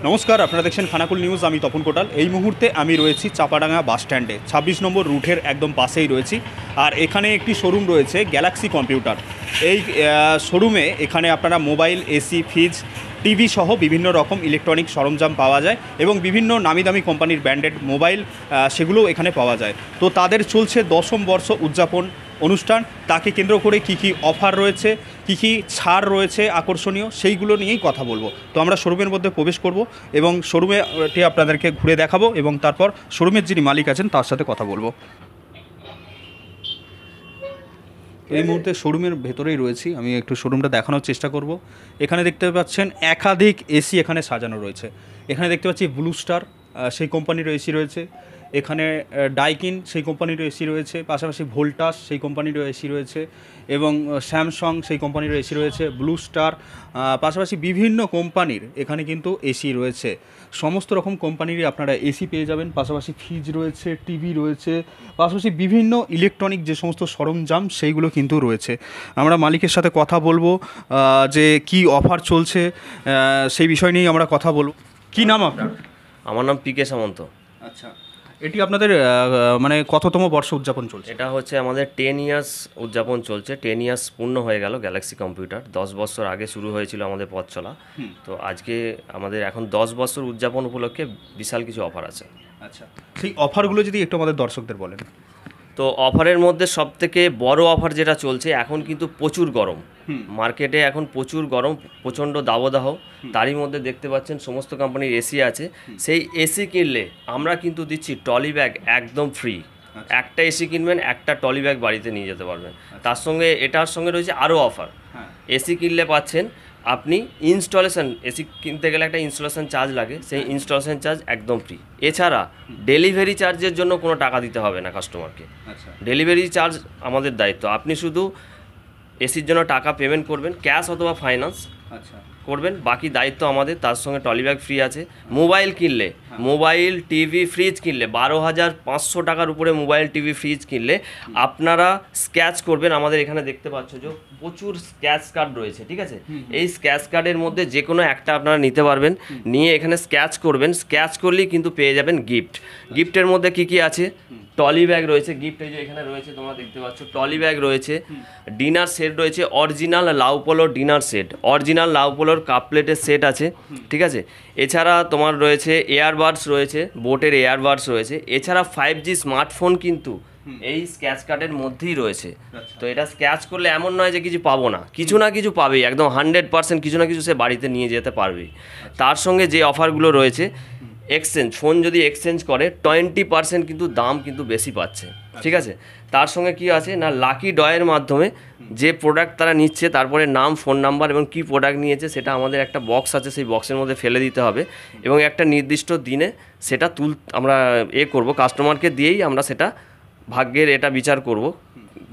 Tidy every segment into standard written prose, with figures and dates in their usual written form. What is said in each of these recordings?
নমস্কার, আপনারা দেখছেন খানাকুল নিউজ। আমি তপন কোটাল। এই মুহূর্তে আমি রয়েছি চাপাডাঙ্গা বাস স্ট্যান্ডে, 26 নম্বর রুটের একদম পাশেই রয়েছি। আর এখানে একটি শোরুম রয়েছে গ্যালাক্সি কম্পিউটার। এই শোরুমে এখানে আপনারা মোবাইল, এসি, ফ্রিজ, টিভি সহ বিভিন্ন রকম ইলেকট্রনিক সরঞ্জাম পাওয়া যায় এবং বিভিন্ন নামি দামি কোম্পানির ব্র্যান্ডেড মোবাইল সেগুলোও এখানে পাওয়া যায়। তো তাদের চলছে 10ম বর্ষ উদযাপন অনুষ্ঠান। তাকে কেন্দ্র করে কি কি অফার রয়েছে, কি কি ছাড় রয়েছে আকর্ষণীয়, সেইগুলো নিয়েই কথা বলবো। তো আমরা শোরুমের মধ্যে প্রবেশ করব এবং শোরুমেটি আপনাদেরকে ঘুরে দেখাবো এবং তারপর শোরুমের যিনি মালিক আছেন তার সাথে কথা বলবো। এই মুহূর্তে শোরুমের ভেতরেই রয়েছি, আমি একটু শোরুমটা দেখানোর চেষ্টা করব। এখানে দেখতে পাচ্ছেন একাধিক এসি এখানে সাজানো রয়েছে। এখানে দেখতে পাচ্ছি ব্লু স্টার সেই কোম্পানির এসি রয়েছে, এখানে ডাইকিন সেই কোম্পানির এসি রয়েছে, পাশাপাশি ভোল্টাস সেই কোম্পানির এসি রয়েছে এবং স্যামসাং সেই কোম্পানির এসি রয়েছে, ব্লু স্টার, পাশাপাশি বিভিন্ন কোম্পানির এখানে কিন্তু এসি রয়েছে। সমস্ত রকম কোম্পানিরই আপনারা এসি পেয়ে যাবেন। পাশাপাশি ফ্রিজ রয়েছে, টিভি রয়েছে, পাশাপাশি বিভিন্ন ইলেকট্রনিক যে সমস্ত সরঞ্জাম সেইগুলো কিন্তু রয়েছে। আমরা মালিকের সাথে কথা বলবো যে কি অফার চলছে সেই বিষয় নিয়েই আমরা কথা বলবো। কি নাম আপনার? আমার নাম পিকে সামন্ত। আচ্ছা, এটি আপনাদের মানে কততম বর্ষ উদযাপন চলছে? এটা হচ্ছে আমাদের 10 ইয়ার্স উদযাপন চলছে। 10 ইয়ার্স পূর্ণ হয়ে গেল গ্যালাক্সি কম্পিউটার। 10 বছর আগে শুরু হয়েছিল আমাদের পথ চলা। তো আজকে আমাদের এখন 10 বছর উদযাপন উপলক্ষে বিশাল কিছু অফার আছে। আচ্ছা, সেই অফারগুলো যদি একটু আমাদের দর্শকদের বলেন। তো অফারের মধ্যে সবথেকে বড় অফার যেটা চলছে, এখন কিন্তু প্রচুর গরম মার্কেটে, এখন প্রচুর গরম, প্রচণ্ড দাবদাহ। তারই মধ্যে দেখতে পাচ্ছেন সমস্ত কোম্পানির এসি আছে। সেই এসি কিনলে আমরা কিন্তু দিচ্ছি ট্রলি ব্যাগ একদম ফ্রি। একটা এসি কিনবেন, একটা ট্রলি ব্যাগ বাড়িতে নিয়ে যেতে পারবেন। তার সঙ্গে এটার সঙ্গে রয়েছে আরও অফার। এসি কিনলে পাচ্ছেন আপনি ইনস্টলেশন, এসি কিনতে গেলে একটা ইনস্টলেশন চার্জ লাগে, সেই ইনস্টলেশন চার্জ একদম ফ্রি। এছাড়া ডেলিভারি চার্জের জন্য কোনো টাকা দিতে হবে না কাস্টমারকে। ডেলিভারি চার্জ আমাদের দায়িত্ব। আপনি শুধু এসির জন্য টাকা পেমেন্ট করবেন, ক্যাশ অথবা ফাইন্যান্স করবেন, বাকি দায়িত্ব আমাদের। তার সঙ্গে ট্রলি ব্যাগ ফ্রি আছে। মোবাইল কিনলে, মোবাইল, টিভি, ফ্রিজ কিনলে 12,500 টাকার উপরে মোবাইল, টিভি, ফ্রিজ কিনলে আপনারা স্ক্র্যাচ করবেন। আমাদের এখানে দেখতে পাচ্ছ যে প্রচুর স্ক্র্যাচ কার্ড রয়েছে, ঠিক আছে? এই স্ক্র্যাচ কার্ডের মধ্যে যে কোনো একটা আপনারা নিতে পারবেন, নিয়ে এখানে স্ক্র্যাচ করবেন। স্ক্র্যাচ করলেই কিন্তু পেয়ে যাবেন গিফট। গিফটের মধ্যে কি কি আছে? ট্রলি ব্যাগ রয়েছে, গিফট এই যে এখানে রয়েছে, তোমরা দেখতে পাচ্ছ ট্রলি ব্যাগ রয়েছে, ডিনার সেট রয়েছে, original La Opala dinner set, original লাউপোলোর কাপ প্লেটের সেট আছে, ঠিক আছে? এছাড়া তোমার রয়েছে এয়ারবাডস রয়েছে, বোটের এয়ারবাডস রয়েছে। এছাড়া 5G স্মার্টফোন কিন্তু এই স্ক্র্যাচ কার্ডের মধ্যেই রয়েছে। তো এটা স্ক্র্যাচ করলে এমন নয় যে কিছু পাবো না, কিছু না কিছু পাবেই, একদম 100% কিছু না কিছু সে বাড়িতে নিয়ে যেতে পারবেই। তার সঙ্গে যে অফারগুলো রয়েছে, এক্সচেঞ্জ, ফোন যদি এক্সচেঞ্জ করে 20% কিন্তু দাম কিন্তু বেশি পাচ্ছে, ঠিক আছে? তার সঙ্গে কি আছে না, লাকি ড্রয়ের মাধ্যমে যে প্রোডাক্ট তারা নিচ্ছে, তারপরে নাম, ফোন নাম্বার এবং কী প্রোডাক্ট নিয়েছে সেটা আমাদের একটা বক্স আছে, সেই বক্সের মধ্যে ফেলে দিতে হবে এবং একটা নির্দিষ্ট দিনে সেটা আমরা করব, কাস্টমারকে দিয়েই আমরা সেটা ভাগ্যের এটা বিচার করব,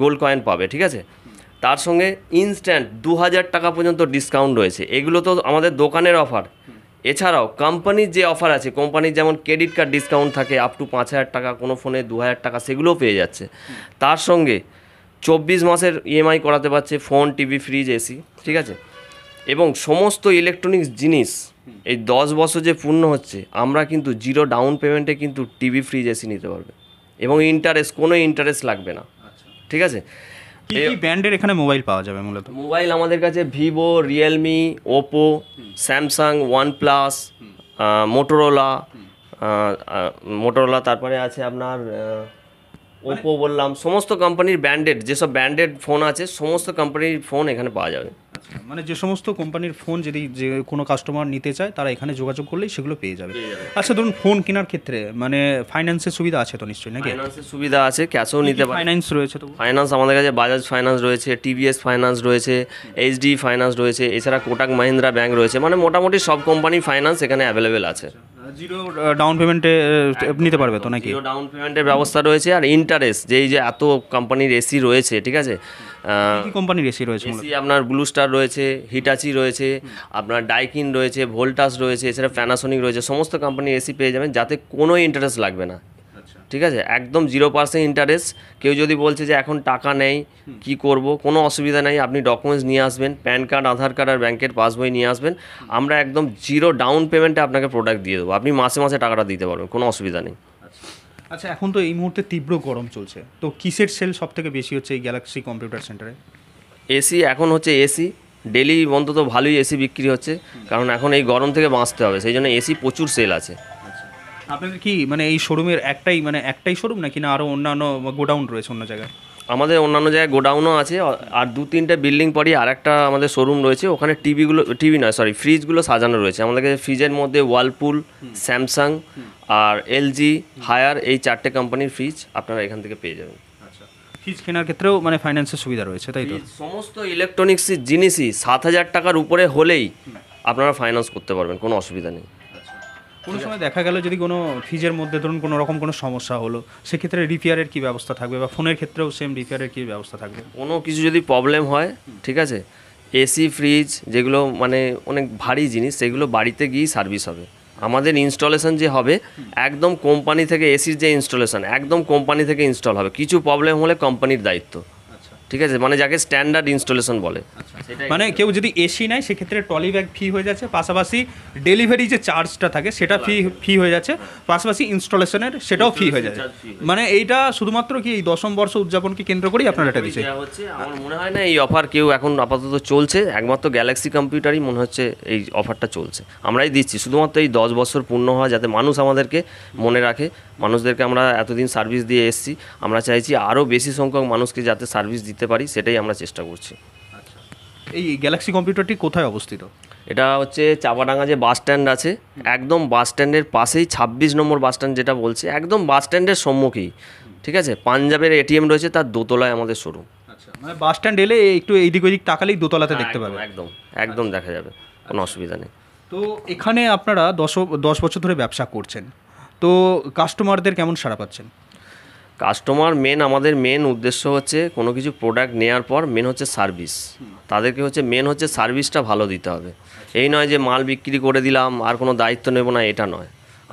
গোল্ড কয়েন পাবে, ঠিক আছে? তার সঙ্গে ইনস্ট্যান্ট 2,000 টাকা পর্যন্ত ডিসকাউন্ট রয়েছে। এগুলো তো আমাদের দোকানের অফার। এছাড়াও কোম্পানির যে অফার আছে, কোম্পানির যেমন ক্রেডিট কার্ড ডিসকাউন্ট থাকে আপ টু 5,000 টাকা, কোনো ফোনে 2,000 টাকা, সেগুলোও পেয়ে যাচ্ছে। তার সঙ্গে 24 মাসের ইএমআই করাতে পারছে ফোন, টিভি, ফ্রিজ, এসি, ঠিক আছে? এবং সমস্ত ইলেকট্রনিক্স জিনিস এই 10 বছর যে পূর্ণ হচ্ছে, আমরা কিন্তু 0 ডাউন পেমেন্টে কিন্তু টিভি, ফ্রিজ, এসি নিতে পারবে এবং কোনো ইন্টারেস্ট লাগবে না, ঠিক আছে? কি ব্র্যান্ডের এখানে মোবাইল পাওয়া যাবে? মূলত মোবাইল আমাদের কাছে Vivo, Realme, Oppo, Samsung, OnePlus, Motorola, তারপরে আছে আপনার ওপো বললাম, সমস্ত কোম্পানির ব্র্যান্ডেড, যেসব ব্র্যান্ডেড ফোন আছে সমস্ত কোম্পানির ফোন এখানে পাওয়া যাবে। মানে যে সমস্ত কোম্পানির ফোন যদি যে কোনো কাস্টমার নিতে চায় তারা এখানে যোগাযোগ করলেই সেগুলো পেয়ে যাবে। আচ্ছা, ধরুন ফোন কেনার ক্ষেত্রে মানে ফাইন্যান্সের সুবিধা আছে তো নিশ্চয়ই, নাকি? ফাইন্যান্সের সুবিধা আছে, ক্যাশও নিতে পারে। ফাইন্যান্স রয়েছে তো? ফাইন্যান্স আমাদের কাছে বাজাজ ফাইন্যান্স রয়েছে, টিভিএস ফাইন্যান্স রয়েছে, এইচডি ফাইন্যান্স রয়েছে, এছাড়া কোটাক মাহিন্দ্রা ব্যাংক রয়েছে। মানে মোটামুটি সব কোম্পানির ফাইন্যান্স এখানে অ্যাভেলেবেল আছে। 0 ডাউন পেমেন্টে নিতে পারবে তো, নাকি? 0 ডাউন পেমেন্টের ব্যবস্থা রয়েছে। আর ইন্টারেস্ট, যে এত কোম্পানির এসি রয়েছে, ঠিক আছে? কি কোম্পানির এসি রয়েছে? এসি আপনার ব্লু স্টার রয়েছে, হিটাচি রয়েছে, আপনার ডাইকিন রয়েছে, ভোল্টাস রয়েছে, এছাড়া প্যানাসোনিক রয়েছে। সমস্ত কোম্পানির এসি পেয়ে যাবেন, যাতে কোনো ইন্টারেস্ট লাগবে না। ঠিক আছে, একদম 0% ইন্টারেস্ট। কেউ যদি বলছে যে এখন টাকা নেই কি করব, কোনো অসুবিধা নেই, আপনি ডকুমেন্টস নিয়ে আসবেন, প্যান কার্ড, আধার কার্ড আর ব্যাংকের পাসবই নিয়ে আসবেন, আমরা একদম 0 ডাউন পেমেন্টে আপনাকে প্রোডাক্ট দিয়ে দেবো, আপনি মাসে মাসে টাকাটা দিতে পারবেন, কোনো অসুবিধা নেই। আচ্ছা, এখন তো এই মুহূর্তে তীব্র গরম চলছে, তো কিসের সেল সব থেকে বেশি হচ্ছে এই গ্যালাক্সি কম্পিউটার সেন্টারে? এসি এখন হচ্ছে এসি, ডেলি অন্তত ভালোই এসি বিক্রি হচ্ছে, কারণ এখন এই গরম থেকে বাঁচতে হবে, সেই জন্য এসি প্রচুর সেল আছে। আপনাদের কি মানে এই শোরুমের একটাই শোরুম নাকি না আরও অন্যান্য গোডাউন রয়েছে অন্য জায়গায়? আমাদের অন্যান্য জায়গায় গোডাউনও আছে, আর 2-3টে বিল্ডিং পরই আর একটা আমাদের শোরুম রয়েছে, ওখানে টিভি নয় সরি ফ্রিজগুলো সাজানো রয়েছে। আমাদের কাছে ফ্রিজের মধ্যে ওয়ালপুল, স্যামসাং আর এলজি, হায়ার, এই 4টে কোম্পানির ফ্রিজ আপনারা এখান থেকে পেয়ে যাবেন। ফ্রিজ কেনার ক্ষেত্রেও মানে ফাইন্যান্সের সুবিধা রয়েছে, তাই তো? ফ্রিজ, সমস্ত ইলেকট্রনিক্স জিনিসই 7,000 টাকার উপরে হলেই আপনারা ফাইন্যান্স করতে পারবেন, কোনো অসুবিধা নেই। কোনো সময় দেখা গেল যদি কোনো ফ্রিজের মধ্যে ধরুন কোনো রকম কোনো সমস্যা হলো, সেক্ষেত্রে রিপেয়ারের কী ব্যবস্থা থাকবে, বা ফোনের ক্ষেত্রেও সেম রিপেয়ারের কী ব্যবস্থা থাকবে? কোনো কিছু যদি প্রবলেম হয়, ঠিক আছে, এসি ফ্রিজ যেগুলো মানে অনেক ভারী জিনিস, সেগুলো বাড়িতে গিয়েই সার্ভিস হবে। আমাদের ইনস্টলেশন যে হবে একদম কোম্পানি থেকে, এসির যে ইনস্টলেশন একদম কোম্পানি থেকে ইনস্টল হবে, কিছু প্রবলেম হলে কোম্পানির দায়িত্ব, ঠিক আছে, মানে যাকে স্ট্যান্ডার্ড ইনস্টলেশন বলে। মানে কেউ যদি এসি নেয় সেক্ষেত্রে ট্রলি ব্যাগ ফি হয়ে যাচ্ছে, পাশাপাশি ডেলিভারি যে চার্জটা থাকে সেটা ফি হয়ে যাচ্ছে, পাশাপাশি ইনস্টলেশনের সেটাও ফি হয়ে যাচ্ছে। মানে এইটা শুধুমাত্র কি এই 10ম বর্ষ উদযাপনকে কেন্দ্র করেই আপনারা এটা দিচ্ছে? হচ্ছে আমার মনে হয় না এই অফার কেউ এখন আপাতত চলছে, একমাত্র গ্যালাক্সি কম্পিউটারই মনে হচ্ছে এই অফারটা চলছে, আমরাই দিচ্ছি শুধুমাত্র এই 10 বছর পূর্ণ হয় যাতে মানুষ আমাদেরকে মনে রাখে, মানুষদেরকে আমরা এতদিন সার্ভিস দিয়ে এসেছি, আমরা চাইছি আরও বেশি সংখ্যক মানুষকে যাতে সার্ভিস দিতে পারি, সেটাই আমরা চেষ্টা করছি। এই গ্যালাক্সি কম্পিউটারটি কোথায় অবস্থিত? এটা হচ্ছে চাপাডাঙ্গা যে বাস স্ট্যান্ড আছে, একদম বাস স্ট্যান্ডের পাশেই 26 নম্বর বাস স্ট্যান্ড যেটা বলছে, একদম বাস স্ট্যান্ডের সম্মুখেই, ঠিক আছে, পাঞ্জাবের এটিএম রয়েছে তার দোতলায় আমাদের শোরুম। মানে বাস স্ট্যান্ড এলে একটু এইদিক ওইদিক তাকালেই দোতলাতে দেখতে পাবে। একদম একদম দেখা যাবে, কোনো অসুবিধা নেই। তো এখানে আপনারা 10 বছর ধরে ব্যবসা করছেন, তো কাস্টমারদের কেমন সাড়া পাচ্ছেন? কাস্টমার আমাদের মেন উদ্দেশ্য হচ্ছে কোনো কিছু প্রোডাক্ট নেওয়ার পর মেন হচ্ছে সার্ভিস, তাদেরকে হচ্ছে মেন হচ্ছে সার্ভিসটা ভালো দিতে হবে। এই নয় যে মাল বিক্রি করে দিলাম আর কোনো দায়িত্ব নেব না, এটা নয়,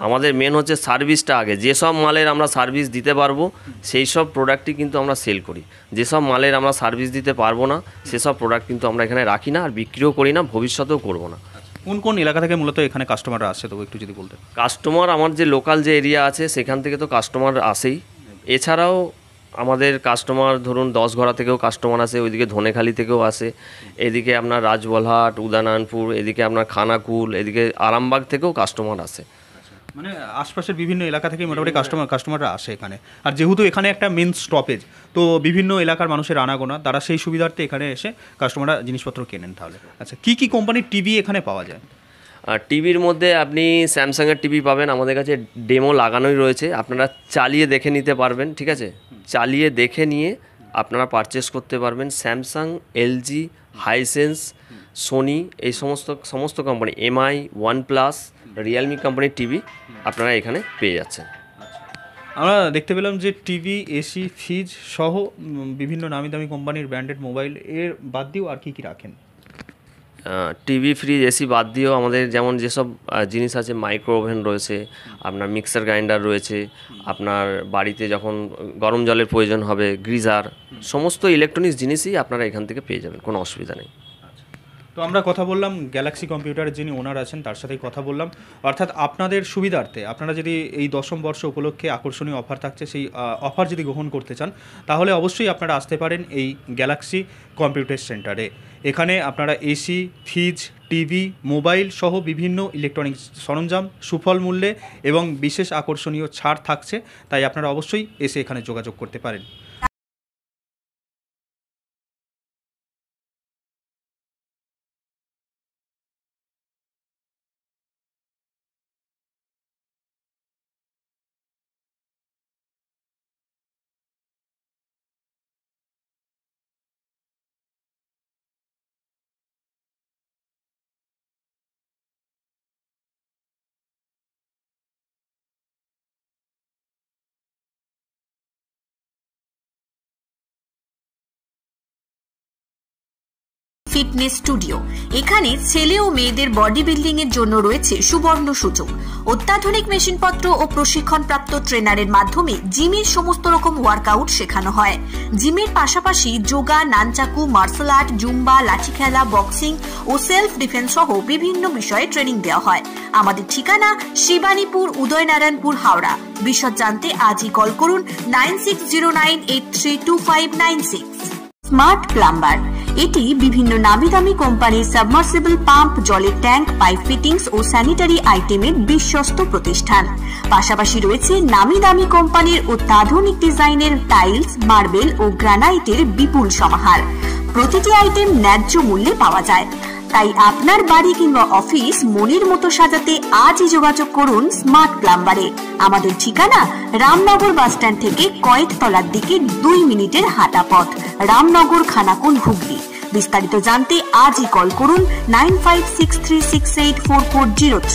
আমাদের মেন হচ্ছে সার্ভিসটা আগে। যেসব মালের আমরা সার্ভিস দিতে পারবো সেই সব প্রোডাক্টই কিন্তু আমরা সেল করি, যেসব মালের আমরা সার্ভিস দিতে পারবো না সেসব প্রোডাক্ট কিন্তু আমরা এখানে রাখি না আর বিক্রিও করি না, ভবিষ্যতেও করবো না। কোন কোন এলাকা থেকে মূলত এখানে কাস্টমাররা আসে, তো একটু যদি বলতেন। কাস্টমার আমার যে লোকাল যে এরিয়া আছে সেখান থেকে তো কাস্টমার আসেই, এছাড়াও আমাদের কাস্টমার ধরুন 10ঘরা থেকেও কাস্টমার আসে, ওইদিকে ধনেখালি থেকেও আসে, এদিকে আপনার রাজবলহাট, উদয়নারায়ণপুর, এদিকে আপনার খানাকুল, এদিকে আরামবাগ থেকেও কাস্টমার আসে। মানে আশপাশের বিভিন্ন এলাকা থেকে মোটামুটি কাস্টমাররা আসে এখানে। আর যেহেতু এখানে একটা মেন স্টপেজ, তো বিভিন্ন এলাকার মানুষের আনাগোনা, তারা সেই সুবিধার্থে এখানে এসে কাস্টমাররা জিনিসপত্র কেনেন। তাহলে আচ্ছা, কী কোম্পানির টিভি এখানে পাওয়া যায়? আর টিভির মধ্যে আপনি স্যামসাংয়ের টিভি পাবেন, আমাদের কাছে ডেমো লাগানোই রয়েছে, আপনারা চালিয়ে দেখে নিতে পারবেন, ঠিক আছে, চালিয়ে দেখে নিয়ে আপনারা পারচেস করতে পারবেন। স্যামসাং, এলজি, হাইসেন্স, সোনি, এই সমস্ত কোম্পানি, এমআই, ওয়ানপ্লাস, রিয়েলমি কোম্পানির টিভি আপনারা এখানে পেয়ে যাচ্ছেন। আমরা দেখতে পেলাম যে টিভি, এসি, ফ্রিজ সহ বিভিন্ন নামি দামি কোম্পানির ব্র্যান্ডেড মোবাইল, এর বাদ দিয়েও আর কী কী রাখেন? টিভি, ফ্রিজ, এসি বাদ দিয়েও আমাদের যেমন যেসব জিনিস আছে, মাইক্রো ওভেন রয়েছে, আপনার মিক্সার গ্রাইন্ডার রয়েছে, আপনার বাড়িতে যখন গরম জলের প্রয়োজন হবে, গিজার, সমস্ত ইলেকট্রনিক্স জিনিসই আপনারা এখান থেকে পেয়ে যাবেন, কোনো অসুবিধা নেই। তো আমরা কথা বললাম গ্যালাক্সি কম্পিউটারের যিনি ওনার আছেন তার সাথেই কথা বললাম, অর্থাৎ আপনাদের সুবিধার্থে আপনারা যদি এই 10ম বর্ষ উপলক্ষে আকর্ষণীয় অফার থাকছে, সেই অফার যদি গ্রহণ করতে চান তাহলে অবশ্যই আপনারা আসতে পারেন এই গ্যালাক্সি কম্পিউটার সেন্টারে। এখানে আপনারা এসি, ফ্রিজ, টিভি, মোবাইল সহ বিভিন্ন ইলেকট্রনিক্স সরঞ্জাম সুফল মূল্যে এবং বিশেষ আকর্ষণীয় ছাড় থাকছে, তাই আপনারা অবশ্যই এসে এখানে যোগাযোগ করতে পারেন। Fitness studio. এখানে ছেলে ও মেয়েদের বডি বিল্ডিং এর জন্য রয়েছে সুবর্ণ সুযোগ। অত্যাধুনিক মেশিনপত্র ও প্রশিক্ষণপ্রাপ্ত ট্রেনারের মাধ্যমে জিমের সমস্ত রকম ওয়ার্কআউট শেখানো হয়। জিমের পাশাপাশি yoga, nunchaku, martial art, zumba, লাঠি খেলা, বক্সিং ও সেলফ ডিফেন্স সহ বিভিন্ন বিষয়ে ট্রেনিং দেওয়া হয়। আমাদের ঠিকানা শিবানীপুর, উদয়নারায়ণপুর, হাওড়া। বিশদ জানতে আজই কল করুন 9609832596। স্মার্ট প্লাম্বার, এটি বিভিন্ন নামি দামি কোম্পানির সাবমার্সিবল পাম্প, জলের ট্যাঙ্ক, পাইপ ফিটিংস ও স্যানিটারি আইটেমের বিশ্বস্ত প্রতিষ্ঠান। পাশাপাশি রয়েছে নামি দামি কোম্পানির অত্যাধুনিক ডিজাইনের টাইলস, মার্বেল ও গ্রানাইটের বিপুল সমাহার। প্রতিটি আইটেম ন্যায্য মূল্যে পাওয়া যায়। তাই আপনার বাড়ি কিংবা অফিস মনের মতো সাজাতে আজই যোগাযোগ করুন স্মার্ট প্লাম্বারে। আমাদের ঠিকানা রামনগর বাসস্ট্যান্ড থেকে কয়েকতলার দিকে 2 মিনিটের হাঁটা পথ, রামনগর, খানাকুল, হুগলি। বিস্তারিত জানতে আজই কল করুন 9563684403।